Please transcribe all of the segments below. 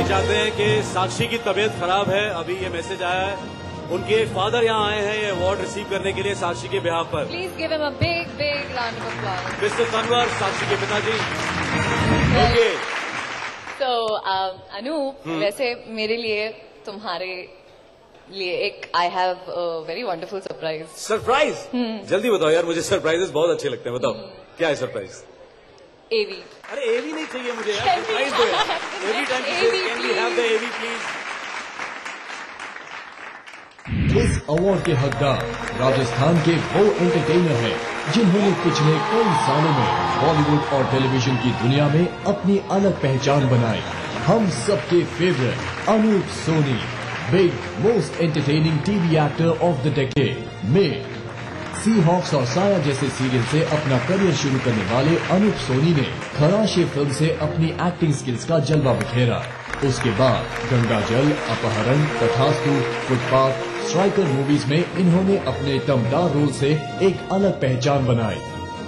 चाहते हैं कि साक्षी की तबीयत खराब है, अभी ये मैसेज आया है, उनके फादर यहाँ आए हैं ये अवार्ड रिसीव करने के लिए साक्षी के बिहाफ पर। Please give him a big big round of applause. Mister Tanwar, Sakshi के पिताजी। ओके। तो अनूप, वैसे मेरे लिए तुम्हारे लिए एक I have very wonderful surprise. Surprise? जल्दी बताओ यार, मुझे सरप्राइजेस बहुत अच्छे लगते हैं, बताओ क्या है सरप्राइज? एवी। अरे एवी नहीं चाहिए मुझे यार, सरप्राइज दो यार। Every time can we have the AV please? इस अवार्ड के हकदार राजस्थान के वो एंटरटेनर हैं जिन्होंने पिछले कई सालों में बॉलीवुड और टेलीविजन की दुनिया में अपनी अलग पहचान बनाई। हम सबके favourite Anup Soni, big most entertaining TV actor of the decade में सी हॉक्स और साया जैसे सीरियल से अपना करियर शुरू करने वाले अनूप सोनी ने खराशे फिल्म से अपनी एक्टिंग स्किल्स का जलवा बिखेरा। उसके बाद गंगाजल, अपहरण, तथास्तु, फुटपाथ, स्ट्राइकर मूवीज में इन्होंने अपने दमदार रोल से एक अलग पहचान बनाई।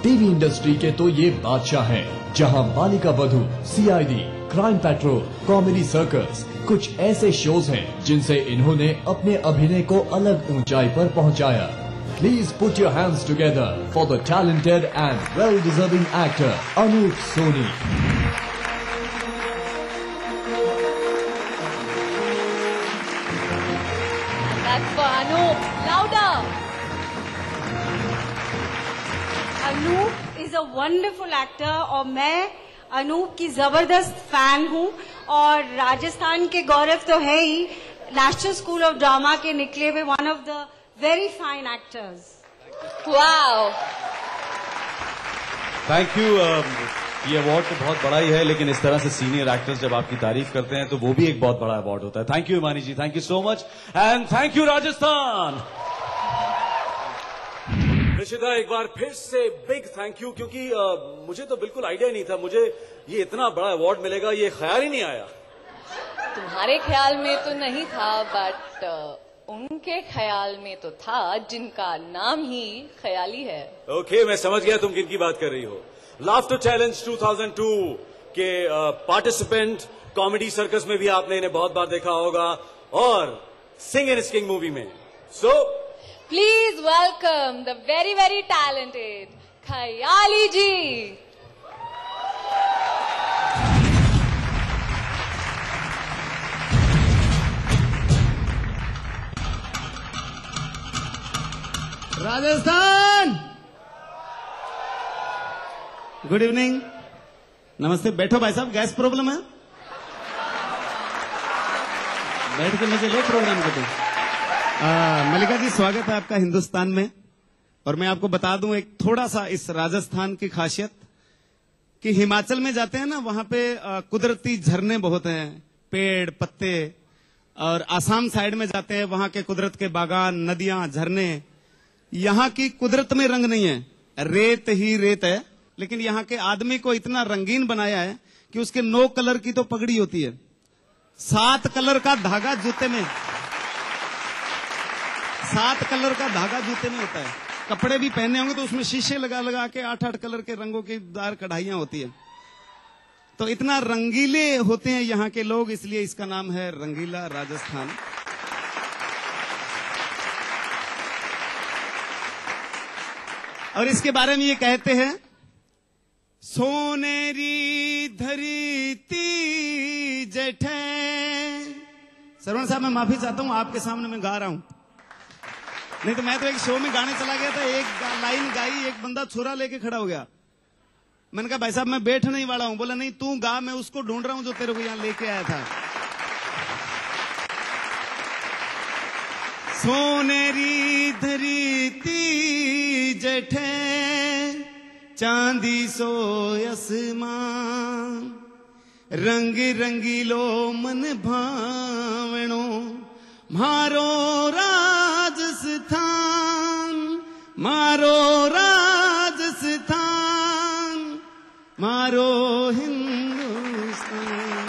टीवी इंडस्ट्री के तो ये बादशाह हैं, जहां Balika Vadhu, CID, crime petrol, comedy circus कुछ ऐसे शोज हैं जिनसे इन्होंने अपने अभिनय को अलग ऊंचाई पर पहुंचाया। Please put your hands together for the talented and well-deserving actor Anup Soni. That's for Anup. Louder. Anup is a wonderful actor और मैं अनूप की जबरदस्त फैन हूँ। और राजस्थान के गौरव तो है ही, नेशनल स्कूल ऑफ ड्रामा के निकले हुए one of the very fine actors. Wow, thank you. ये अवार्ड तो बहुत बड़ा ही है, लेकिन इस तरह से सीनियर एक्टर्स जब आपकी तारीफ करते हैं तो वो भी एक बहुत बड़ा अवार्ड होता है। Thank you Himani ji, thank you so much and thank you Rajasthan. Nishita, एक बार फिर से बिग थैंक यू, क्योंकि मुझे तो बिल्कुल आइडिया नहीं था, मुझे ये इतना बड़ा अवार्ड मिलेगा ये ख्याल ही नहीं आया। तुम्हारे ख्याल में तो नहीं था, बट उनके ख्याल में तो था, जिनका नाम ही ख्याली है। ओके, मैं समझ गया तुम किनकी बात कर रही हो। लाफ्टर चैलेंज 2002 के पार्टिसिपेंट, कॉमेडी सर्कस में भी आपने इन्हें बहुत बार देखा होगा, और सिंग एंड किंग मूवी में। So please welcome the very very talented Khayali ji. Rajasthan, good evening, नमस्ते। बैठो भाई साहब, गैस प्रॉब्लम है? बैठ के मजे लो प्रोग्राम को। मल्लिका जी, स्वागत है आपका हिंदुस्तान में। और मैं आपको बता दूं एक थोड़ा सा इस राजस्थान की खासियत, कि हिमाचल में जाते हैं ना, वहां पे कुदरती झरने बहुत हैं, पेड़ पत्ते। और आसाम साइड में जाते हैं, वहां के कुदरत के बागान, नदियां, झरने। यहाँ की कुदरत में रंग नहीं है, रेत ही रेत है। लेकिन यहाँ के आदमी को इतना रंगीन बनाया है कि उसके 9 कलर की तो पगड़ी होती है, 7 कलर का धागा जूते में, 7 कलर का धागा जूते में होता है। कपड़े भी पहने होंगे तो उसमें शीशे लगा लगा के 8-8 कलर के रंगों की दार कढ़ाइयां होती है। तो इतना रंगीले होते हैं यहाँ के लोग, इसलिए इसका नाम है रंगीला राजस्थान। और इसके बारे में ये कहते हैं, सोनेरी धरती जठे। सरवण साहब, मैं माफी चाहता हूं, आपके सामने मैं गा रहा हूं, नहीं तो मैं तो एक शो में गाने चला गया था, एक लाइन गाई, एक बंदा छुरा लेके खड़ा हो गया। मैंने कहा भाई साहब मैं बैठने ही वाला हूं। बोला नहीं तू गा, मैं उसको ढूंढ रहा हूं जो तेरे को यहां लेके आया था। सोनेरी धरती जठे चांदी सो आसमान, रंग रंगीलो मन भावणो मारो राजस्थान, मारो राजस्थान, मारो हिंदुस्तान।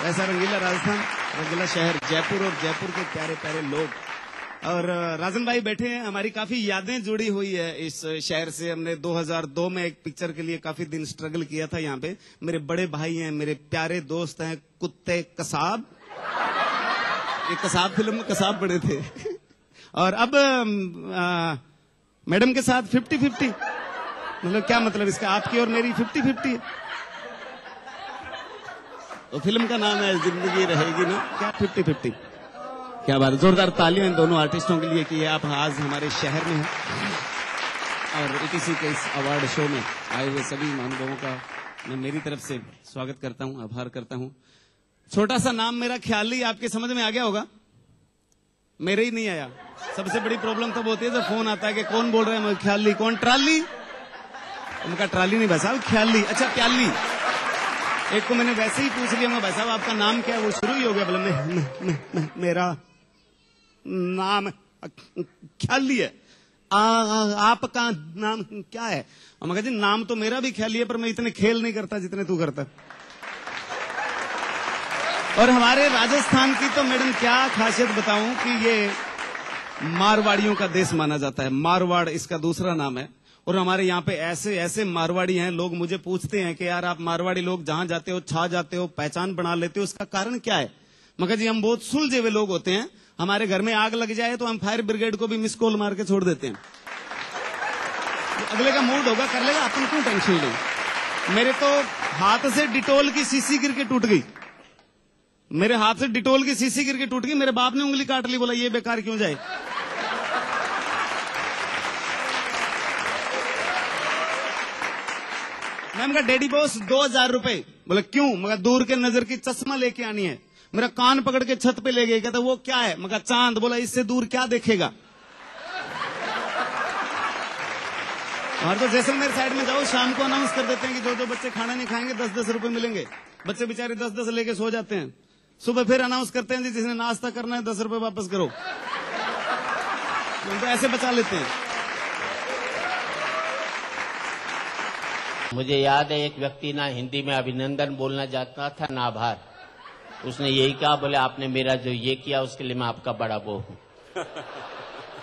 ऐसा रंगीला राजस्थान, रंगीला शहर जयपुर, और जयपुर के प्यारे प्यारे लोग। और राजन भाई बैठे हैं, हमारी काफी यादें जुड़ी हुई है इस शहर से। हमने 2002 में एक पिक्चर के लिए काफी दिन स्ट्रगल किया था यहाँ पे। मेरे बड़े भाई हैं, मेरे प्यारे दोस्त हैं, कुत्ते कसाब, ये कसाब फिल्म में कसाब बड़े थे। और अब मैडम के साथ 50-50, मतलब क्या मतलब इसका, आपकी और मेरी 50-50। तो फिल्म का नाम है जिंदगी रहेगी ना, क्या 50-50। क्या बात है, जोरदार तालियां इन दोनों आर्टिस्टों के लिए कि ये आप आज हमारे शहर में हैं और ETC के इस अवार्ड शो में आए हुए सभी महानुभावों का मैं मेरी तरफ से स्वागत करता हूं, आभार करता हूं। छोटा सा नाम मेरा ख्याली आपके समझ में आ गया होगा, मेरे ही नहीं आया। सबसे बड़ी प्रॉब्लम तब होती है जब फोन आता है कि कौन बोल रहे हैं, ख्याली कौन, ट्राली, उनका ट्राली नहीं भाई साहब, ख्याली। अच्छा प्याली, एक को मैंने वैसे ही पूछ लिया भाई साहब आपका नाम क्या है, वो शुरू ही हो गया बोले मेरा नाम ख्याली है, आपका नाम क्या है। और मैं कहा जी नाम तो मेरा भी ख्याली है पर मैं इतने खेल नहीं करता जितने तू करता। और हमारे राजस्थान की तो मैडम क्या खासियत बताऊं कि ये मारवाड़ियों का देश माना जाता है, मारवाड़ इसका दूसरा नाम है। और हमारे यहाँ पे ऐसे ऐसे मारवाड़ी हैं, लोग मुझे पूछते हैं कि यार आप मारवाड़ी लोग जहां जाते हो छा जाते हो, पहचान बना लेते हो, उसका कारण क्या है। मगर जी हम बहुत सुलझे हुए लोग होते हैं, हमारे घर में आग लग जाए तो हम फायर ब्रिगेड को भी मिस कॉल मार के छोड़ देते हैं। अगले का मूड होगा कर लेगा, अपन क्यों टेंशन ले। मेरे तो हाथ से डिटोल की शीशी गिर के टूट गई, मेरे हाथ से डिटोल की शीशी गिर के टूट गई, मेरे बाप ने उंगली काट ली, बोला ये बेकार क्यों जाए। मैंने कहा डैडी बॉस 2000 रुपए, बोला क्यों, मगर दूर के नजर की चश्मा लेके आनी है। मेरा कान पकड़ के छत पे ले गए, कहता वो क्या है, मगर चांद, बोला इससे दूर क्या देखेगा। और तो जैसलमेर साइड में जाओ शाम को अनाउंस कर देते हैं कि जो बच्चे खाना नहीं खाएंगे 10-10 रुपए मिलेंगे। बच्चे बेचारे 10-10 लेके सो जाते हैं, सुबह फिर अनाउंस करते हैं जिसने नाश्ता करना है 10 रुपए वापस करो। तो ऐसे बचा लेते हैं। मुझे याद है एक व्यक्ति ना हिंदी में अभिनंदन बोलना चाहता था ना आभार, उसने यही कहा, बोले आपने मेरा जो ये किया उसके लिए मैं आपका बड़ा वो हूं।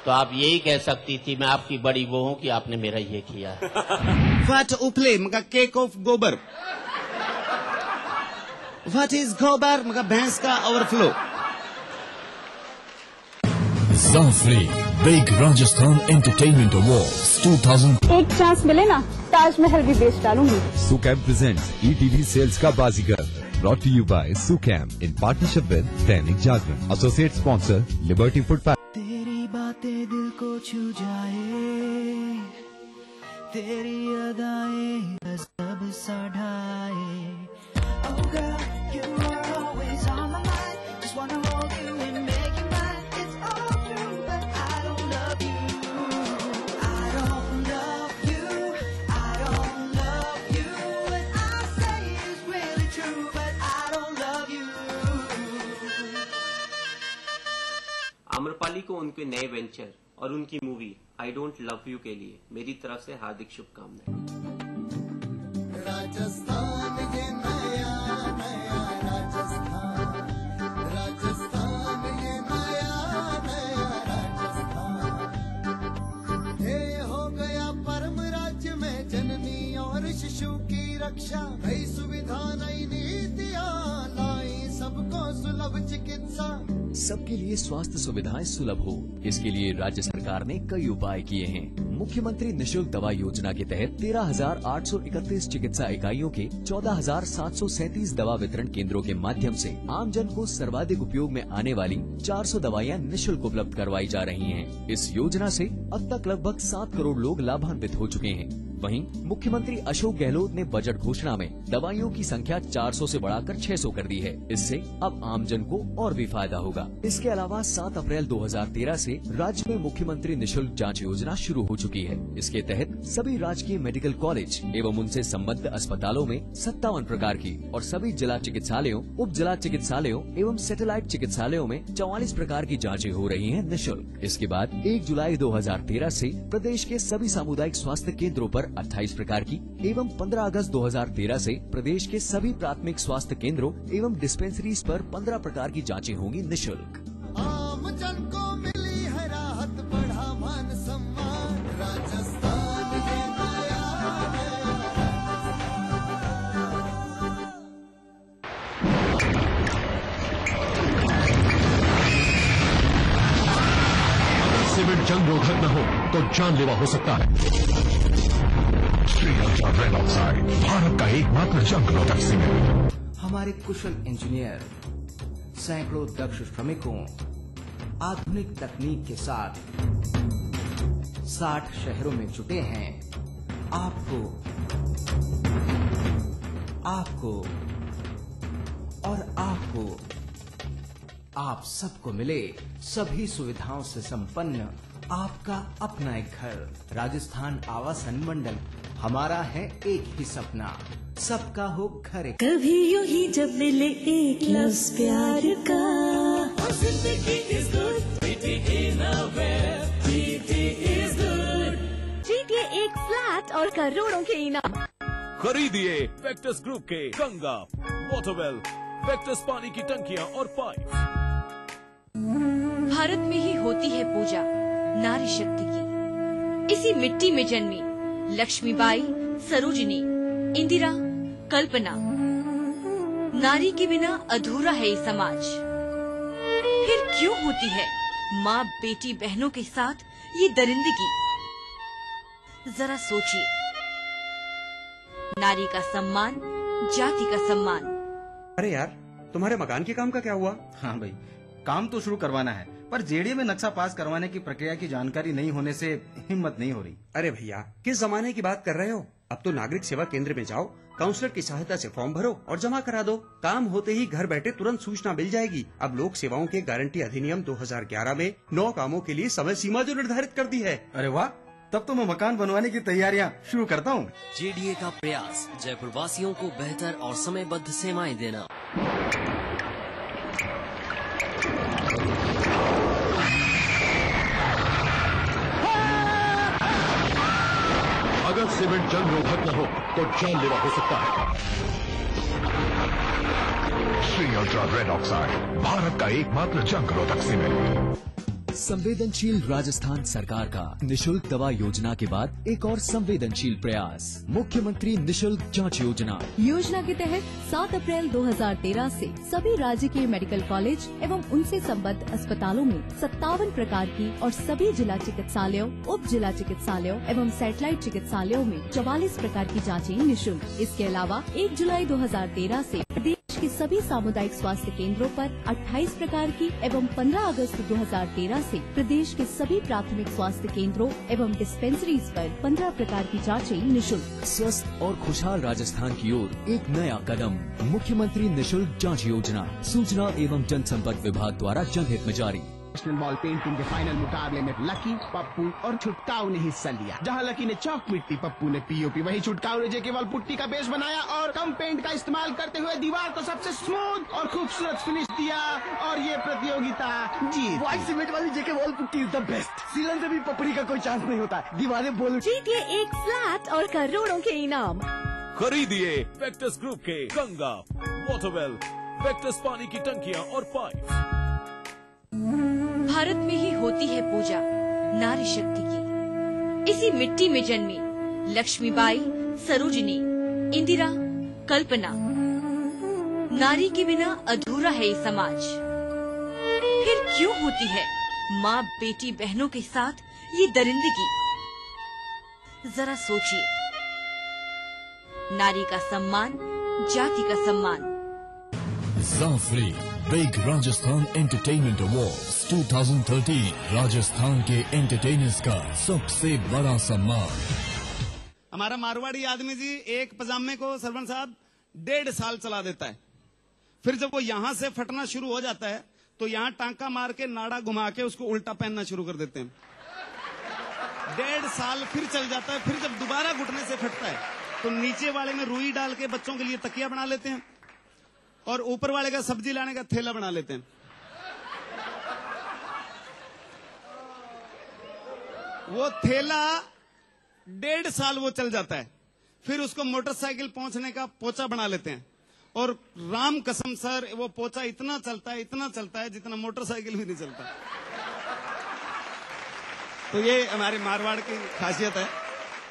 तो आप यही कह सकती थी मैं आपकी बड़ी वो हूं कि आपने मेरा ये किया। What उपले मगा केक ऑफ गोबर, What is गोबर मगा भैंस का overflow. Zafri Big Rajasthan Entertainment Awards 2000। एक चांस मिले ना ताजमहल भी बेच डालूंगी। SUCAM presents ETV Sales का बाजीगर, brought to you by SUCAM in partnership with Dainik Jagran, associate sponsor Liberty Food Pack। तेरी बातें दिल को छू जाए, तेरी अदाएं गज़ब सा ढाए। Oh girl, you are always on my mind, just wanna hold you and make you mine. It's all true, but I don't love you. I don't love you. I don't love you. What I say is really true, but I don't love you. Amrapali को उनके नए venture और उनकी movie I don't love you के लिए मेरी तरफ से हार्दिक शुभकामनाएं। राजस्थान ये नया नया राजस्थान, राजस्थान ये नया नया राजस्थान। ये हो गया परम राज्य में जननी और शिशु की रक्षा, नई सुविधा नई नीतियां लाई सबको सुलभ चिकित्सा। सबके लिए स्वास्थ्य सुविधाएं सुलभ हो, इसके लिए राज्य सरकार ने कई उपाय किए हैं। मुख्यमंत्री निशुल्क दवा योजना के तहत 13,831 चिकित्सा इकाइयों के 14,737 दवा वितरण केंद्रों के माध्यम से आमजन को सर्वाधिक उपयोग में आने वाली 400 दवाइयां निशुल्क उपलब्ध करवाई जा रही हैं। इस योजना से अब तक लगभग 7 करोड़ लोग लाभान्वित हो चुके हैं। वहीं मुख्यमंत्री अशोक गहलोत ने बजट घोषणा में दवाइयों की संख्या 400 से बढ़ाकर 600 कर दी है। इससे अब आमजन को और भी फायदा होगा। इसके अलावा 7 अप्रैल 2013 से राज्य में मुख्यमंत्री निशुल्क जांच योजना शुरू हो चुकी है। इसके तहत सभी राजकीय मेडिकल कॉलेज एवं उनसे संबद्ध अस्पतालों में 57 प्रकार की और सभी जिला चिकित्सालयों, उप जिला चिकित्सालयों एवं सैटेलाइट चिकित्सालयों में 44 प्रकार की जाँचें हो रही है निःशुल्क। इसके बाद 1 जुलाई 2013 से प्रदेश के सभी सामुदायिक स्वास्थ्य केंद्रों पर 28 प्रकार की एवं 15 अगस्त 2013 से प्रदेश के सभी प्राथमिक स्वास्थ्य केंद्रों एवं डिस्पेंसरीज पर 15 प्रकार की जांचें होंगी निःशुल्क। आम जन को मिली है जंग रोधक न हो तो जानलेवा हो सकता है। Shri ultra red oxide, Bharat का एकमात्र जंग रोधक सीमेंट। हमारे कुशल इंजीनियर सैकड़ों दक्ष श्रमिकों आधुनिक तकनीक के साथ 60 शहरों में जुटे हैं। आपको और आपको आप सबको मिले सभी सुविधाओं से संपन्न आपका अपना एक घर। राजस्थान आवासन मंडल, हमारा है एक ही सपना, सबका हो घर एक। कभी यूं ही जब मिले एक लफ्ज प्यार का, जिंदगी is good, pretty in a way, pretty is good. जीतिए एक फ्लैट और करोड़ों के इनाम। खरीदिए वेक्टस ग्रुप के गंगा, वाटरवेल, वेक्टस पानी की टंकियां और पाइप। भारत में ही होती है पूजा नारी शक्ति की। इसी मिट्टी में जन्मी लक्ष्मीबाई, सरोजिनी, इंदिरा, कल्पना। नारी के बिना अधूरा है ये समाज। फिर क्यों होती है माँ बेटी बहनों के साथ ये दरिंदगी? जरा सोचिए। नारी का सम्मान, जाति का सम्मान। अरे यार, तुम्हारे मकान के काम का क्या हुआ? हाँ भाई, काम तो शुरू करवाना है, पर जेडीए में नक्शा पास करवाने की प्रक्रिया की जानकारी नहीं होने से हिम्मत नहीं हो रही। अरे भैया, किस जमाने की बात कर रहे हो? अब तो नागरिक सेवा केंद्र में जाओ, काउंसलर की सहायता से फॉर्म भरो और जमा करा दो। काम होते ही घर बैठे तुरंत सूचना मिल जाएगी। अब लोक सेवाओं के गारंटी अधिनियम 2011 में 9 कामों के लिए समय सीमा जो निर्धारित कर दी है। अरे वाह, तब तो मैं मकान बनवाने की तैयारियां शुरू करता हूँ। जेडीए का प्रयास, जयपुर वासियों को बेहतर और समयबद्ध सेवाएं देना। अगर सीमेंट जंग रोधक न हो तो जानलेवा हो सकता है। Shri ultra red oxide, Bharat का एकमात्र जंग रोधक सीमेंट। संवेदनशील राजस्थान सरकार का निशुल्क दवा योजना के बाद एक और संवेदनशील प्रयास, मुख्यमंत्री निशुल्क जांच योजना। योजना के तहत 7 अप्रैल 2013 से सभी राज्य के मेडिकल कॉलेज एवं उनसे संबद्ध अस्पतालों में 57 प्रकार की और सभी जिला चिकित्सालयों, उप जिला चिकित्सालयों एवं सैटेलाइट चिकित्सालयों में 44 प्रकार की जाँचें निःशुल्क। इसके अलावा 1 जुलाई 2013 से प्रदेश के सभी सामुदायिक स्वास्थ्य केंद्रों पर 28 प्रकार की एवं 15 अगस्त 2013 से प्रदेश के सभी प्राथमिक स्वास्थ्य केंद्रों एवं डिस्पेंसरीज पर 15 प्रकार की जांचें निःशुल्क। स्वस्थ और खुशहाल राजस्थान की ओर एक नया कदम, मुख्यमंत्री निशुल्क जांच योजना। सूचना एवं जनसंपर्क विभाग द्वारा जनहित में जारी। नेशनल बॉल पेंटिंग के फाइनल मुकाबले में लकी, पप्पू और छुटकाऊ ने हिस्सा लिया। जहां लकी ने चौक मिट्टी, पप्पू ने पीओपी, वहीं छुटकाऊ ने जेके वॉल पुट्टी का बेस बनाया और कम पेंट का इस्तेमाल करते हुए दीवार को सबसे स्मूथ और खूबसूरत फिनिश दिया और ये प्रतियोगिता जीत। व्हाइट सीमेंट वाली JK wall putty is the best. सीलन से भी पपड़ी का कोई चांस नहीं होता। दीवारें बोल। जीतिए एक फ्लैट और करोड़ों के इनाम। खरीदिए वेक्टस ग्रुप के गंगा, वाटरवेल, वेक्टस पानी की टंकियां और पाइप। भारत में ही होती है पूजा नारी शक्ति की। इसी मिट्टी में जन्मी लक्ष्मीबाई, सरोजिनी, इंदिरा, कल्पना। नारी के बिना अधूरा है ये समाज। फिर क्यों होती है माँ बेटी बहनों के साथ ये दरिंदगी? जरा सोचिए। नारी का सम्मान, जाति का सम्मान। Jafri big Rajasthan entertainment awards 2013 Rajasthan के एंटरटेनर्स का सबसे बड़ा सम्मान। हमारा मारवाड़ी आदमी जी एक पजामे को सरपंच साहब 1.5 साल चला देता है। फिर जब वो यहां से फटना शुरू हो जाता है तो यहां टांका मार के नाड़ा घुमा के उसको उल्टा पहनना शुरू कर देते हैं। 1.5 साल फिर चल जाता है। फिर जब दोबारा घुटने से फटता है तो नीचे वाले में रुई डाल के बच्चों के लिए तकिया बना लेते हैं और ऊपर वाले का सब्जी लाने का थैला बना लेते हैं। वो थैला 1.5 साल वो चल जाता है। फिर उसको मोटरसाइकिल पहुंचने का पोचा बना लेते हैं और राम कसम सर वो पोचा इतना चलता है जितना मोटरसाइकिल भी नहीं चलता। तो ये हमारे मारवाड़ की खासियत है।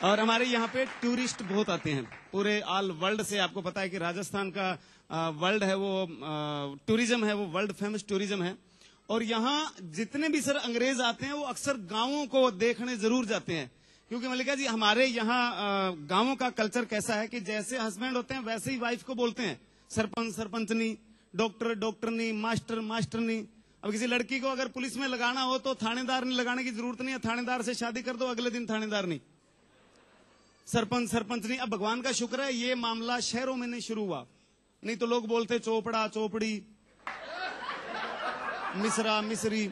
और हमारे यहाँ पे टूरिस्ट बहुत आते हैं पूरे ऑल वर्ल्ड से। आपको पता है कि राजस्थान का वर्ल्ड है वो टूरिज्म है, वो वर्ल्ड फेमस टूरिज्म है। और यहाँ जितने भी सर अंग्रेज आते हैं वो अक्सर गांवों को देखने जरूर जाते हैं, क्योंकि मल्लिका जी हमारे यहाँ गांवों का कल्चर कैसा है कि जैसे हस्बैंड होते हैं वैसे ही वाइफ को बोलते हैं, सरपंच सरपंचनी, डॉक्टर डॉक्टरनी, मास्टर मास्टरनी। अब किसी लड़की को अगर पुलिस में लगाना हो तो थानेदार नहीं लगाने की जरूरत नहीं है, थानेदार से शादी कर दो, अगले दिन थानेदार नहीं, सरपंच सरपंच नहीं। अब भगवान का शुक्र है ये मामला शहरों में नहीं शुरू हुआ, नहीं तो लोग बोलते चोपड़ा चोपड़ी, मिसरा मिसरी,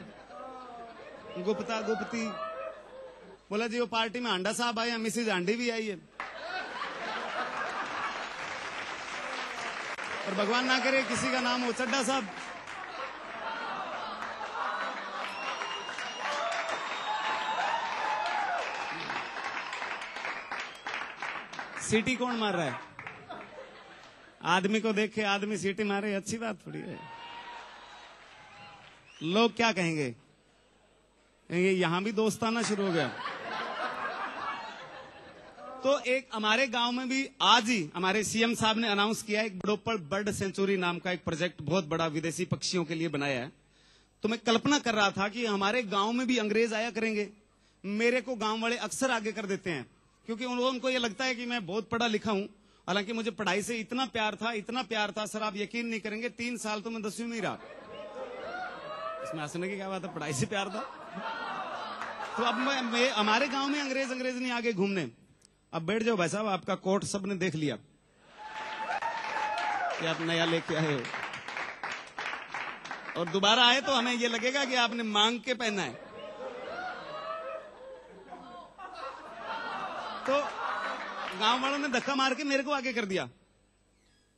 गुप्ता गुप्ती। बोला जी वो पार्टी में हांडा साहब आए हैं, मिसिज हांडी भी आई है। और भगवान ना करे किसी का नाम हो चड्डा साहब। सीटी कौन मार रहा है? आदमी को देख के आदमी सीटी मारे, अच्छी बात थोड़ी है। लोग क्या कहेंगे? यहां भी दोस्ताना शुरू हो गया। तो एक हमारे गांव में भी आज ही हमारे सीएम साहब ने अनाउंस किया है, एक बड़ोपड़ बर्ड सेंचुरी नाम का एक प्रोजेक्ट बहुत बड़ा विदेशी पक्षियों के लिए बनाया है। तो मैं कल्पना कर रहा था कि हमारे गांव में भी अंग्रेज आया करेंगे। मेरे को गांव वाले अक्सर आगे कर देते हैं, क्योंकि उनको ये लगता है कि मैं बहुत पढ़ा लिखा हूं। हालांकि मुझे पढ़ाई से इतना प्यार था सर, आप यकीन नहीं करेंगे, 3 साल तो मैं 10वीं में ही रहा। इसमें हंसने की क्या बात है, पढ़ाई से प्यार था। तो अब मैं हमारे गांव में अंग्रेज नहीं आगे घूमने। अब बैठ जाओ भाई साहब, आपका कोट सबने देख लिया कि आप नया लेके आए हो, और दोबारा आए तो हमें ये लगेगा कि आपने मांग के पहना है। तो गांव वालों ने धक्का मार के मेरे को आगे कर दिया,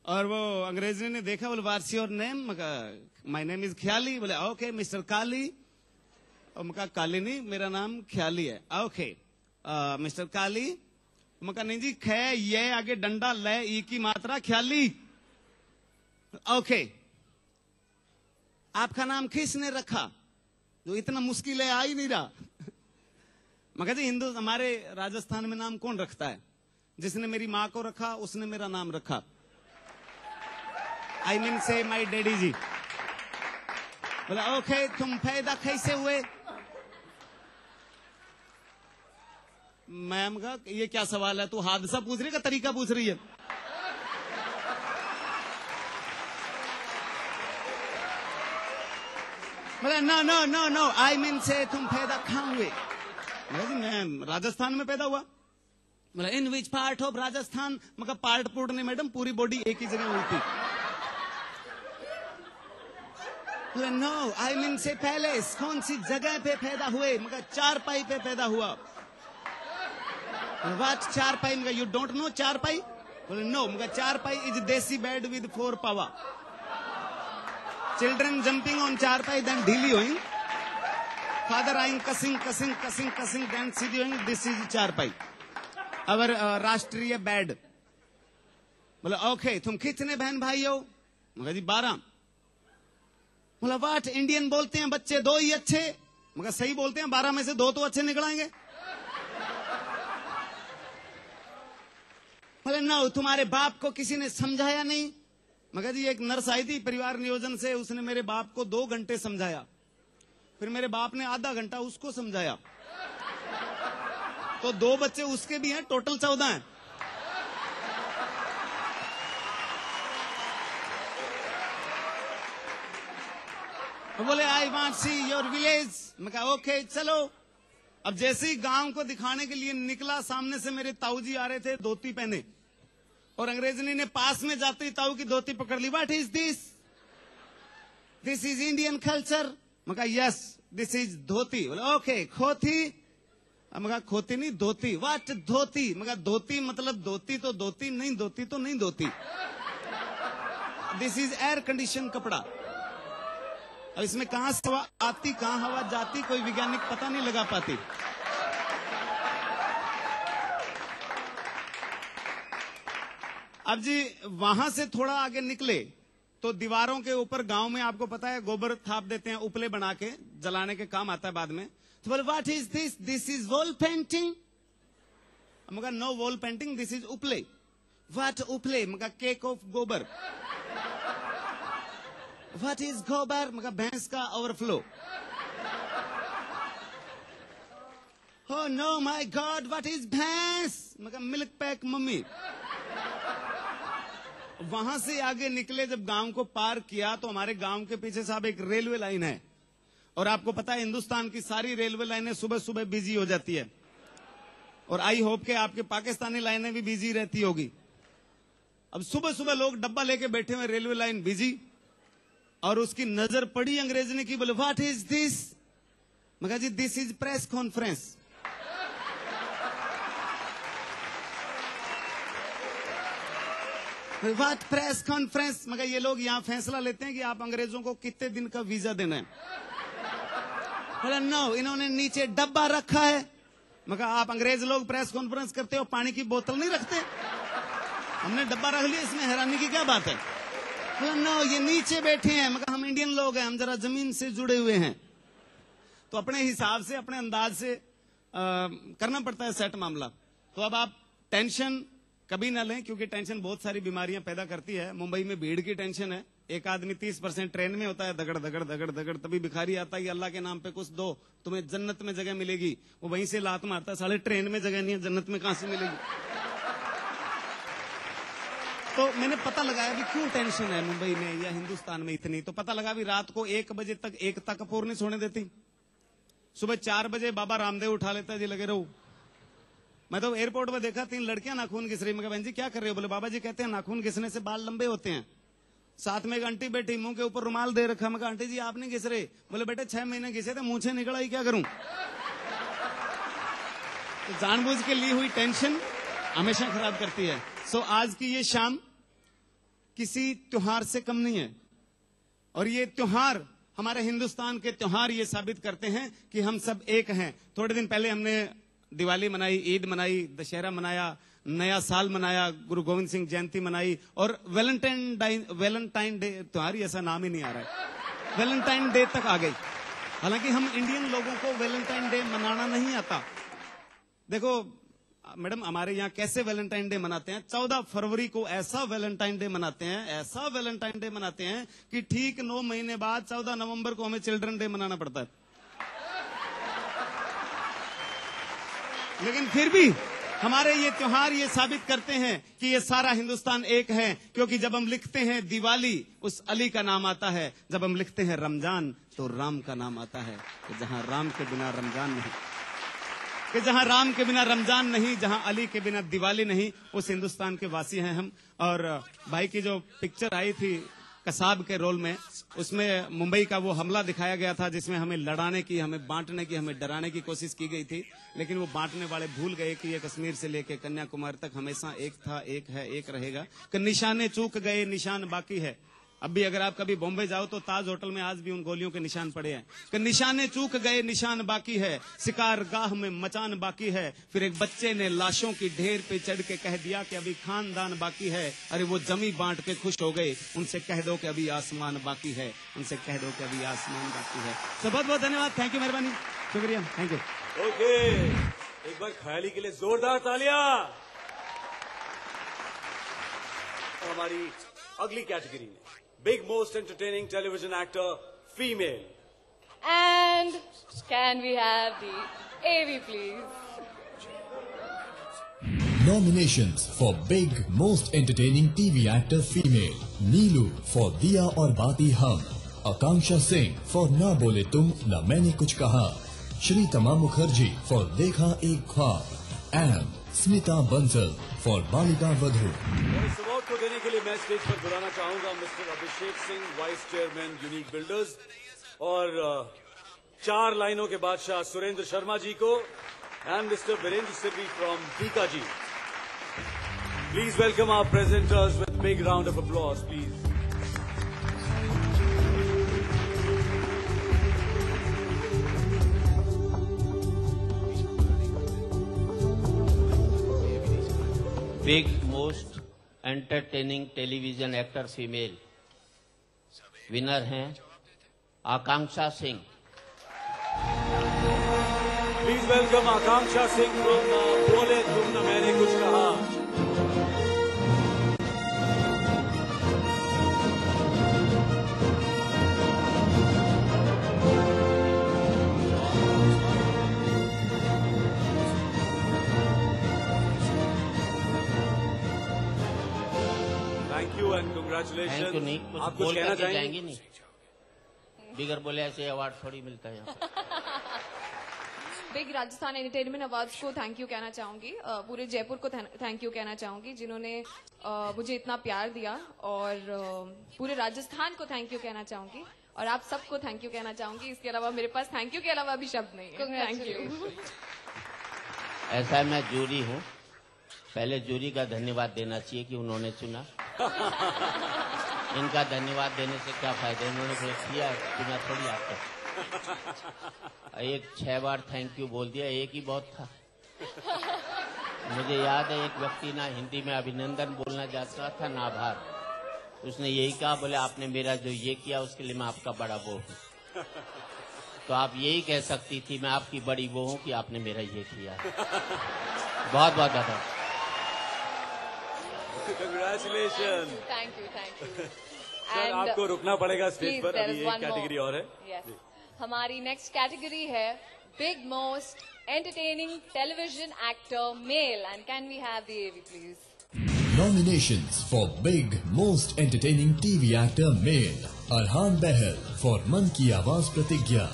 और वो अंग्रेजी ने देखा, बोले what's your name? My name is Khyali. बोले ओके मिस्टर काली। और मैं कहा काली नहीं, मेरा नाम ख्याली है। ओके मिस्टर काली। मैं कहा नहीं जी, खे ये आगे डंडा ले ई की मात्रा ख्याली। ओके आपका नाम किसने रखा जो इतना मुश्किल है, आ ही नहीं रहा? मैं कहा जी हिंदू हमारे राजस्थान में नाम कौन रखता है? जिसने मेरी माँ को रखा उसने मेरा नाम रखा। आई मीन से माई डैडी जी। बोला ओके तुम पैदा कैसे हुए? मैम का ये क्या सवाल है, तू हादसा पूछ रही है का तरीका पूछ रही है? बोला no no no no I mean से तुम पैदा कहाँ हुए? मैं राजस्थान में पैदा हुआ। बोला इन विच पार्ट ऑफ राजस्थान? मगर पार्ट पुर्ट नहीं मैडम, पूरी बॉडी एक ही जगह हुई थी। बोला नो आई मीन से पैलेस, कौन सी जगह पे पैदा हुए? मगर चारपाई पे पैदा हुआ। What चारपाई? मगर यू डोंट नो चारपाई? बोले नो, मगर charpai is desi bed with 4 पावा। Children jumping on charpai then ढीली हुई, फादर आइंग कसिंग कसिंग कसिंग कसिंग देन सीधी हुई, दिस इज चारपाई अवर राष्ट्रीय बेड। बोला ओके तुम कितने बहन भाई हो? मगर जी 12। बोला वाट इंडियन बोलते हैं बच्चे 2 ही अच्छे? मगर सही बोलते हैं, 12 में से 2 तो अच्छे निकलाएंगे। बोले नो तुम्हारे बाप को किसी ने समझाया नहीं? मगर जी एक नर्स आई थी परिवार नियोजन से, उसने मेरे बाप को 2 घंटे समझाया, फिर मेरे बाप ने आधा घंटा उसको समझाया, तो 2 बच्चे उसके भी हैं, टोटल 14 हैं। बोले I want see your village. मैं कहा ओके चलो। अब जैसे ही गांव को दिखाने के लिए निकला, सामने से मेरे ताऊ जी आ रहे थे धोती पहने, और अंग्रेजनी ने पास में जाते ही ताऊ की धोती पकड़ ली। What is this? This is Indian culture. मैं कहा यस दिस इज धोती। बोले ओके खोती। मैं कहा खोती नहीं धोती। व्हाट धोती? मैं कहा धोती मतलब धोती तो धोती, नहीं धोती तो नहीं धोती। दिस इज एयर कंडीशन कपड़ा। अब इसमें कहां से हवा आती कहां हवा जाती कोई वैज्ञानिक पता नहीं लगा पाती। अब जी वहां से थोड़ा आगे निकले तो दीवारों के ऊपर गांव में आपको पता है गोबर थाप देते हैं, उपले बना के जलाने के काम आता है बाद में। तो बोले what is this? This is wall painting. मगर no wall painting, this is उपले। व्हाट उपले? मगर केक ऑफ गोबर। व्हाट इज गोबर? मगर भैंस का overflow. Oh no my god, what is भैंस? मगर मिल्क पैक मम्मी। वहां से आगे निकले, जब गांव को पार किया तो हमारे गांव के पीछे साहब एक रेलवे लाइन है, और आपको पता है हिंदुस्तान की सारी रेलवे लाइनें सुबह सुबह बिजी हो जाती है, और आई होप के आपके पाकिस्तानी लाइनें भी बिजी रहती होगी। अब सुबह सुबह लोग डब्बा लेके बैठे हुए, रेलवे लाइन बिजी, और उसकी नजर पड़ी अंग्रेजनी की, बोले व्हाट इज दिस? मगर जी this is press conference. What press conference? मगर ये लोग यहाँ फैसला लेते हैं कि आप अंग्रेजों को कितने दिन का वीजा देना है। बोला नो, इन्होंने नीचे डब्बा रखा है। मगर आप अंग्रेज लोग प्रेस कॉन्फ्रेंस करते हो, पानी की बोतल नहीं रखते? हमने डब्बा रख लिया, इसमें हैरानी की क्या बात है? बोला नो, ये नीचे बैठे हैं। मगर हम इंडियन लोग हैं, हम जरा जमीन से जुड़े हुए हैं, तो अपने हिसाब से, अपने अंदाज से करना पड़ता है सेट मामला। तो अब आप टेंशन कभी ना लें, क्योंकि टेंशन बहुत सारी बीमारियां पैदा करती है। मुंबई में भीड़ की टेंशन है। एक आदमी 30% ट्रेन में होता है, दगड़ दगड़ दगड़ दगड़, तभी भिखारी आता है कि अल्लाह के नाम पे कुछ दो, तुम्हें जन्नत में जगह मिलेगी। वो वहीं से लात मारता है, साले ट्रेन में जगह नहीं है, जन्नत में कहां से मिलेगी? तो मैंने पता लगाया भी क्यों टेंशन है मुंबई में या हिंदुस्तान में इतनी। तो पता लगा भी रात को 1 बजे तक एकता कपूर नहीं सोने देती। सुबह 4 बजे बाबा रामदेव उठा लेता है, जी लगे रहो। मैं तो एयरपोर्ट में देखा 3 लड़कियां नाखून घिस रही। मैं कहा बहन जी क्या कर रहे हो? बोले बाबा जी कहते हैं नाखून घिसने से बाल लंबे होते हैं। साथ में एक आंटी बैठी, मुंह के ऊपर रुमाल दे रखा। मैं कहा आंटी जी आप नहीं घिस रहे? बोले बेटे 6 महीने घिसे थे, मुंह से निकला ही, क्या करूं? तो जानबूझ के ली हुई टेंशन हमेशा खराब करती है। सो आज की ये शाम किसी त्योहार से कम नहीं है, और ये त्योहार, हमारे हिंदुस्तान के त्योहार ये साबित करते हैं कि हम सब एक हैं। थोड़े दिन पहले हमने दिवाली मनाई, ईद मनाई, दशहरा मनाया, नया साल मनाया, गुरु गोविंद सिंह जयंती मनाई, और वैलेंटाइन डे त्योहार, ऐसा नाम ही नहीं आ रहा है, वैलेंटाइन डे तक आ गई। हालांकि हम इंडियन लोगों को वैलेंटाइन डे मनाना नहीं आता। देखो मैडम, हमारे यहाँ कैसे वैलेंटाइन डे मनाते हैं? 14 फरवरी को ऐसा वैलेंटाइन डे मनाते हैं, ऐसा वैलेंटाइन डे मनाते हैं कि ठीक 9 महीने बाद 14 नवंबर को हमें चिल्ड्रन डे मनाना पड़ता है। लेकिन फिर भी हमारे ये त्योहार ये साबित करते हैं कि ये सारा हिंदुस्तान एक है, क्योंकि जब हम लिखते हैं दिवाली, उस अली का नाम आता है। जब हम लिखते हैं रमजान, तो राम का नाम आता है। कि जहां राम के बिना रमजान नहीं, कि जहां राम के बिना रमजान नहीं, जहां अली के बिना दिवाली नहीं, उस हिंदुस्तान के वासी हैं हम। और भाई की जो पिक्चर आई थी कसाब के रोल में, उसमें मुंबई का वो हमला दिखाया गया था, जिसमें हमें लड़ाने की, हमें बांटने की, हमें डराने की कोशिश की गई थी। लेकिन वो बांटने वाले भूल गए कि ये कश्मीर से लेकर कन्याकुमारी तक हमेशा एक था, एक है, एक रहेगा। कि निशाने चूक गए, निशान बाकी है। अब भी अगर आप कभी बॉम्बे जाओ तो ताज होटल में आज भी उन गोलियों के निशान पड़े हैं। कि निशाने चूक गए, निशान बाकी है, शिकार गाह में मचान बाकी है। फिर एक बच्चे ने लाशों की ढेर पे चढ़ के कह दिया कि अभी खानदान बाकी है। अरे वो जमी बांट के खुश हो गए, उनसे कह दो कि अभी आसमान बाकी है, उनसे कह दो कि अभी आसमान बाकी है। तो बहुत बहुत धन्यवाद, थैंक यू, मेहरबानी, शुक्रिया, थैंक यू। ओके, एक बार ख्याली के लिए जोरदार तालियां। हमारी अगली कैटेगरी में Big Most Entertaining Television Actor, Female. And can we have the AV please? Nominations for Big Most Entertaining TV Actor Female: Neelu for दिया और बाती हम, आकांक्षा सिंह for ना बोले तुम ना मैंने कुछ कहा, श्रीतमा मुखर्जी for देखा एक ख्वाब, and स्मिता बंसल for बालिका वधू। इस अवार्ड को देने के लिए मैं स्टेज पर बुलाना चाहूंगा mister Abhishek Singh, vice chairman unique builders, और 4 लाइनों के बादशाह सुरेंद्र शर्मा जी को, and mister Virendra Sirvi from Bikaji. Please welcome our presenters with big round of applause please. Big most entertaining television actor female winner हैं Akanksha Singh. Please welcome Akanksha Singh from बोले तुम न मैंने कुछ कहा। Thank you and congratulation. Thank you नहीं, कुछ आप कुछ बोल कहना करके चाहेंगे? जाएंगे नहीं, बिगर बोले ऐसे अवार्ड थोड़ी मिलता है यहाँ पे। बिग राजस्थान एंटरटेनमेंट अवार्ड्स को थैंक यू कहना चाहूंगी, पूरे जयपुर को थैंक यू कहना चाहूंगी जिन्होंने मुझे इतना प्यार दिया, और पूरे राजस्थान को थैंक यू कहना चाहूंगी, और आप सबको थैंक यू कहना चाहूंगी। इसके अलावा मेरे पास थैंक यू के अलावा भी शब्द नहीं है। Thank you. ऐसा मैं जूरी हूँ, पहले जूरी का धन्यवाद देना चाहिए कि उन्होंने चुना। इनका धन्यवाद देने से क्या फायदा, इन्होंने किया चुना थोड़ी आपको। एक 6 बार थैंक यू बोल दिया, एक ही बहुत था। मुझे याद है एक व्यक्ति ना हिंदी में अभिनंदन बोलना चाहता था ना आभार, उसने यही कहा, बोले आपने मेरा जो ये किया उसके लिए मैं आपका बड़ा वो हूँ। तो आप यही कह सकती थी मैं आपकी बड़ी वो हूँ कि आपने मेरा ये किया। बहुत बहुत धन्यवाद। कंग्रेचुलेशन। Thank you. सर आपको रुकना पड़ेगा स्टेज पर, अभी एक कैटेगरी और है। हमारी नेक्स्ट कैटेगरी है big most entertaining television actor male, and can we have the AV please? Nominations for Big Most Entertaining TV Actor Male: Arhaan Behl for मन की आवाज प्रतिज्ञा,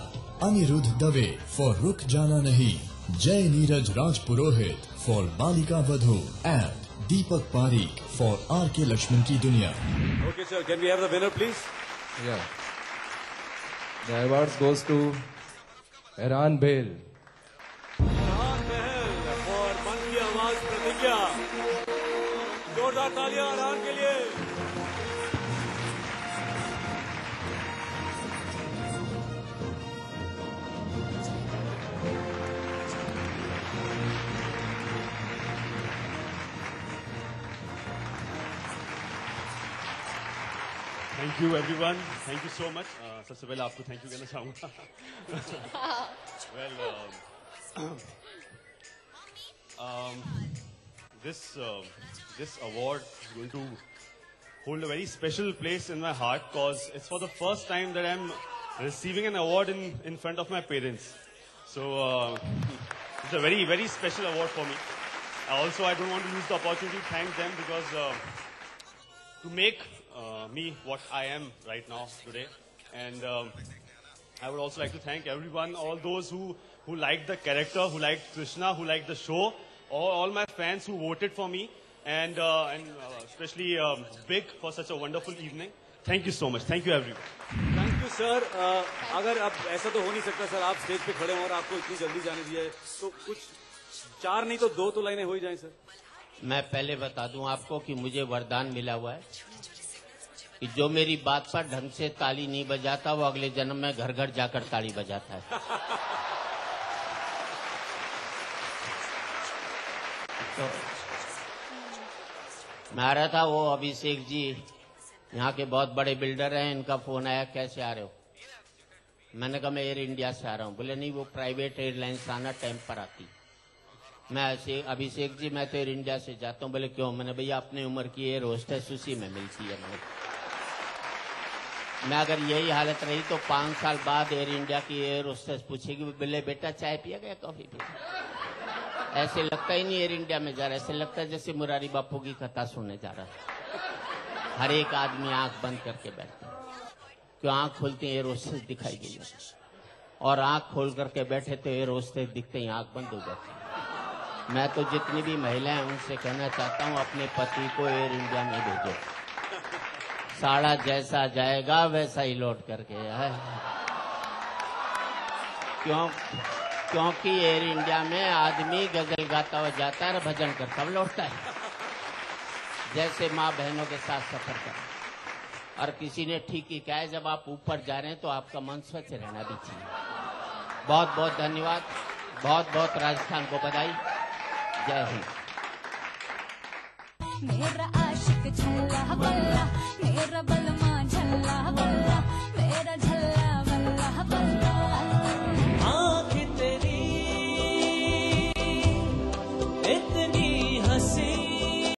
अनिरुद्ध दवे for रुक जाना नहीं, जय नीरज राजपुरोहित for Balika Vadhu, and Deepak Pareek for RK Lakshman की दुनिया। Okay sir, can we have the winner please? Yeah. The awards goes to Erhan Bale. Arhan Behl for मन की आवाज प्रतिज्ञा। जोरदार तालियां अरहान के लिए। Thank you everyone, thank you so much. सबसे पहले आपको थैंक यू कहना चाहूंगा। Well this award is going to hold a very special place in my heart because it's for the first time that I'm receiving an award in front of my parents. So it's a very, very special award for me. Also, I don't want to lose the opportunity to thank them because to make me what I am right now today. And I would also like to thank everyone, all those who liked the character, who liked Krishna, who liked the show, all my fans who voted for me, and especially Big for such a wonderful evening. Thank you so much. Thank you everyone. Thank you sir. अगर अब ऐसा तो हो नहीं सकता sir, आप stage पे खड़े हो और आपको इतनी जल्दी जाने दिया है, तो कुछ 4 नहीं तो 2 तो लाइनें हो ही जाएं सर। मैं पहले बता दूं आपको कि मुझे वरदान मिला हुआ है कि जो मेरी बात पर ढंग से ताली नहीं बजाता वो अगले जन्म में घर घर जाकर ताली बजाता है। तो मैं आ रहा था, वो अभिषेक जी यहाँ के बहुत बड़े बिल्डर हैं, इनका फोन आया कैसे आ रहे हो, मैंने कहा मैं एयर इंडिया से आ रहा हूँ। बोले नहीं वो प्राइवेट एयरलाइंस आना टाइम पर आती। मैं ऐसे अभिषेक जी मैं तो एयर इंडिया से जाता हूँ। बोले क्यों, मैंने भैया अपनी उम्र की एयर होस्टेस उसी में मिलती है। मैं अगर यही हालत रही तो 5 साल बाद एयर इंडिया की एयर होस्टेस पूछेगी बोले बेटा चाय पिया गया, कॉफी पिया? ऐसे लगता ही नहीं एयर इंडिया में जा रहा, ऐसे लगता है जैसे मुरारी बापू की कथा सुनने जा रहा। हर एक आदमी आंख बंद करके बैठता है, क्यों आंख खोलते एयर होस्टेस दिखाई गई, और आंख खोल करके बैठे तो एयर होस्टेस दिखते ही आंख बंद हो जाती। मैं तो जितनी भी महिलाएं उनसे कहना चाहता हूं अपने पति को एयर इंडिया में भेजो, साड़ा जैसा जाएगा वैसा ही लौट करके है। क्योंकि एयर इंडिया में आदमी गजल गाता हुआ जाता है और भजन करता हुआ लौटता है, जैसे माँ बहनों के साथ सफर कर। और किसी ने ठीक ही कहा है जब आप ऊपर जा रहे हैं तो आपका मन स्वच्छ रहना भी चाहिए। बहुत बहुत धन्यवाद, बहुत बहुत राजस्थान को बधाई। जय हिंद। मेरा आशिक झल्ला बल्ला, मेरा बलमा झल्ला बल्ला, मेरा झल्ला